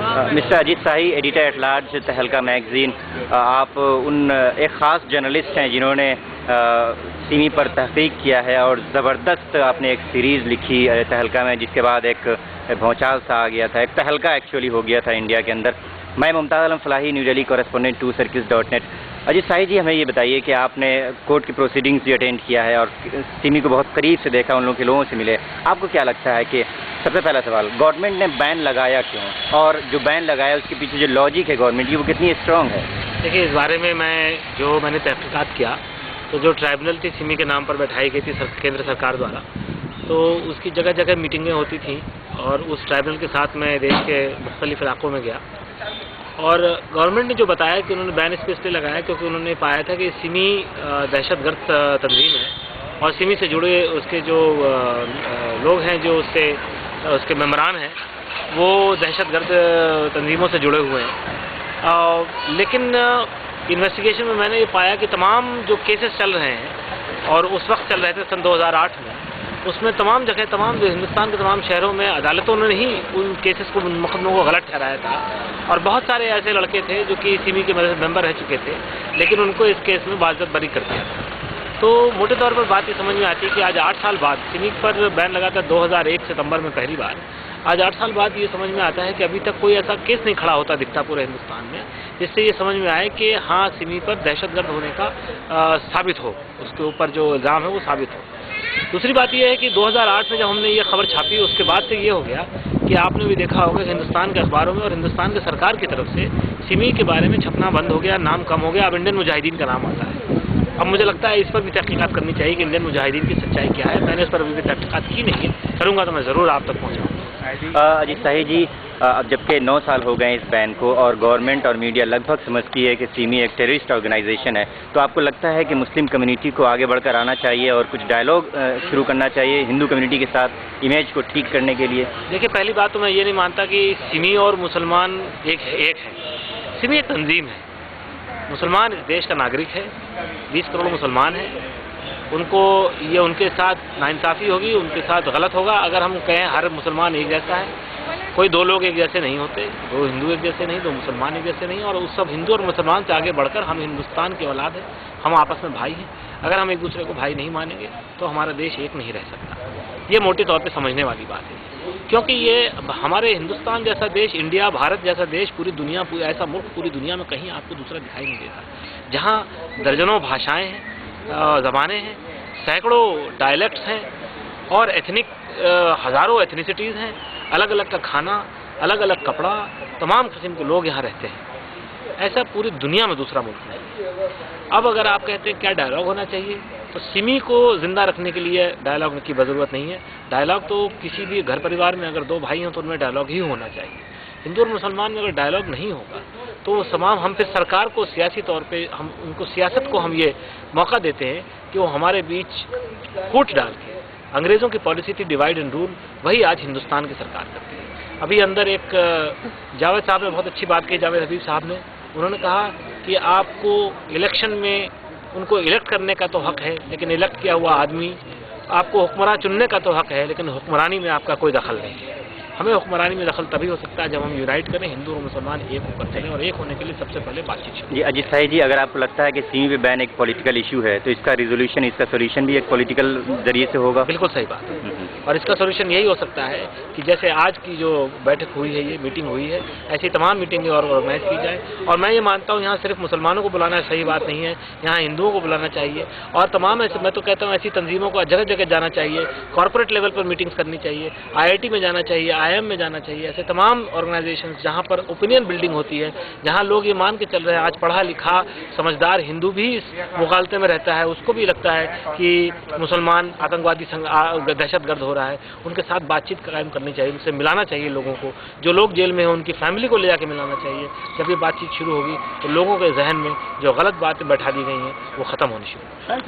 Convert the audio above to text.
Mister Ajit shahi, editor at large तहलका magazine, आप उन एक ख़ास जर्नलिस्ट हैं जिन्होंने सिमी पर तहकीक किया है और ज़बरदस्त आपने एक सीरीज़ लिखी तहलका में, जिसके बाद एक भौचाल सा आ गया था, एक तहलका एक्चुअली हो गया था इंडिया के अंदर। मैं Mumtaz Alam Falahi, new Delhi correspondent TwoCircles.net। Ajit Shahi ji, हमें ये बताइए कि आपने कोर्ट की प्रोसीडिंग्स भी अटेंड किया है और सिमी को बहुत करीब से देखा, उन लोगों से मिले। आपको क्या लगता है कि सबसे पहला सवाल, गवर्नमेंट ने बैन लगाया क्यों, और जो बैन लगाया उसके पीछे जो लॉजिक है गवर्नमेंट की, वो कितनी स्ट्रांग है? देखिए, इस बारे में मैंने तहकीकात किया तो जो ट्राइब्यूनल थी सिमी के नाम पर बैठाई गई थी केंद्र सरकार द्वारा, तो उसकी जगह जगह मीटिंगें होती थी और उस ट्राइब्यूनल के साथ मैं देश के मुख्तलिफ इलाकों में गया और गवर्नमेंट ने जो बताया कि उन्होंने बैन स्पेशली लगाया क्योंकि उन्होंने पाया था कि सिमी दहशतगर्द तंजीम है और सिमी से जुड़े उसके जो लोग हैं, जो उसके मेम्बरान हैं, वो दहशतगर्द तंजीमों से जुड़े हुए हैं। लेकिन इन्वेस्टिगेशन में मैंने ये पाया कि तमाम जो केसेस चल रहे हैं और उस वक्त चल रहे थे सन 2008 में, उसमें तमाम जगह, तमाम हिंदुस्तान के तमाम शहरों में अदालतों ने ही उन केसेस को, उन मुकदमों को गलत ठहराया था और बहुत सारे ऐसे लड़के थे जो कि सिमी के मेंबर रह चुके थे, लेकिन उनको इस केस में बाज़त बरी कर दिया था। तो मोटे तौर पर बात ये समझ में आती है कि आज 8 साल बाद सिमी पर बैन लगा था 2001 सितंबर में पहली बार। आज 8 साल बाद ये समझ में आता है कि अभी तक कोई ऐसा केस नहीं खड़ा होता दिखता पूरे हिंदुस्तान में, जिससे ये समझ में आए कि हाँ, सिमी पर दहशतगर्द होने का साबित हो, उसके ऊपर जो इल्ज़ाम है वो साबित हो। दूसरी बात यह है कि 2008 में जब हमने ये खबर छापी, उसके बाद से ये हो गया कि आपने भी देखा होगा कि हिंदुस्तान के अखबारों में और हिंदुस्तान के सरकार की तरफ से सिमी के बारे में छपना बंद हो गया, नाम कम हो गया, अब इंडियन मुजाहिदीन का नाम आता है। अब मुझे लगता है इस पर भी तहकीकात करनी चाहिए कि इंडियन मुजाहिदीन की सच्चाई क्या है। मैंने इस पर अभी भी तहकीकात की नहीं, करूँगा तो मैं ज़रूर आप तक पहुँचाऊँगा। अजीत शाही जी, अब जबकि 9 साल हो गए इस बैन को और गवर्नमेंट और मीडिया लगभग समझती है कि सिमी एक टेररिस्ट ऑर्गेनाइजेशन है, तो आपको लगता है कि मुस्लिम कम्युनिटी को आगे बढ़कर आना चाहिए और कुछ डायलॉग शुरू करना चाहिए हिंदू कम्युनिटी के साथ इमेज को ठीक करने के लिए? देखिए, पहली बात तो मैं ये नहीं मानता कि सिमी और मुसलमान एक है। सिमी एक तंजीम है। मुसलमान इस देश का नागरिक है, 20 करोड़ मुसलमान हैं। उनके साथ नाइंसाफ़ी होगी, उनके साथ गलत होगा अगर हम कहें हर मुसलमान एक जैसा है। कोई दो लोग एक जैसे नहीं होते, दो हिंदू एक जैसे नहीं, दो मुसलमान एक जैसे नहीं, और उस सब हिंदू और मुसलमान से आगे बढ़कर हम हिंदुस्तान के औलाद हैं, हम आपस में भाई हैं। अगर हम एक दूसरे को भाई नहीं मानेंगे तो हमारा देश एक नहीं रह सकता। ये मोटे तौर पे समझने वाली बात है, क्योंकि ये हमारे हिंदुस्तान जैसा देश, इंडिया, भारत जैसा देश, पूरी दुनिया, ऐसा मुल्क पूरी दुनिया में कहीं आपको दूसरा दिखाई नहीं देता, जहाँ दर्जनों भाषाएँ हैं, ज़बानें हैं, सैकड़ों डायलेक्ट्स हैं और एथनिक हज़ारों एथनिसिटीज़ हैं, अलग अलग का खाना, अलग अलग कपड़ा, तमाम किस्म के लोग यहाँ रहते हैं। ऐसा पूरी दुनिया में दूसरा मुल्क नहीं। अब अगर आप कहते हैं क्या डायलॉग होना चाहिए, तो सिमी को ज़िंदा रखने के लिए डायलॉग की ज़रूरत नहीं है। डायलॉग तो किसी भी घर परिवार में अगर दो भाई हों तो उनमें डायलॉग ही होना चाहिए। हिंदू और मुसलमान में अगर डायलॉग नहीं होगा तो तमाम हम फिर सरकार को सियासी तौर पे हम उनको सियासत को हम ये मौका देते हैं कि वो हमारे बीच फूट डाल के, अंग्रेज़ों की पॉलिसी थी डिवाइड एंड रूल, वही आज हिंदुस्तान की सरकार करती है। अभी अंदर एक जावेद साहब ने बहुत अच्छी बात की, जावेद हबीब साहब ने, उन्होंने कहा कि आपको इलेक्शन में उनको इलेक्ट करने का तो हक है, लेकिन इलेक्ट किया हुआ आदमी, आपको हुक्मरान चुनने का तो हक है, लेकिन हुक्मरानी में आपका कोई दखल नहीं है। हमें हुक्मरानी में दखल तभी हो सकता है जब हम यूनाइट करें, हिंदू और मुसलमान एक होकर चलें, और एक होने के लिए सबसे पहले बातचीत शुरू। जी अजीत शाही जी, अगर आपको लगता है कि सिमी पे बैन एक पॉलिटिकल इशू है, तो इसका रिजोल्यूशन, इसका सोल्यूशन भी एक पॉलिटिकल जरिए से होगा? बिल्कुल सही बात है। और इसका सोल्यूशन यही हो सकता है कि जैसे आज की जो बैठक हुई है, ये मीटिंग हुई है, ऐसी तमाम मीटिंगें और ऑर्गेनाइज की जाए। और मैं ये मानता हूँ यहाँ सिर्फ मुसलमानों को बुलाना सही बात नहीं है, यहाँ हिंदुओं को बुलाना चाहिए और तमाम ऐसे, मैं तो कहता हूँ ऐसी तंजीमों को जगह जगह जाना चाहिए, कॉर्पोरेट लेवल पर मीटिंग्स करनी चाहिए, IIT में जाना चाहिए, IIM में जाना चाहिए, ऐसे तमाम ऑर्गेनाइजेशंस जहाँ पर ओपिनियन बिल्डिंग होती है, जहाँ लोग ये मान के चल रहे हैं, आज पढ़ा लिखा समझदार हिंदू भी इस मुगालते में रहता है, उसको भी लगता है कि मुसलमान आतंकवादी दहशतगर्द हो रहा है, उनके साथ बातचीत कायम करनी चाहिए, उनसे मिलाना चाहिए लोगों को, जो लोग जेल में हैं उनकी फैमिली को ले जाके मिलाना चाहिए। जब ये बातचीत शुरू होगी तो लोगों के जहन में जो गलत बातें बैठा दी गई हैं वो ख़त्म होनी शुरू।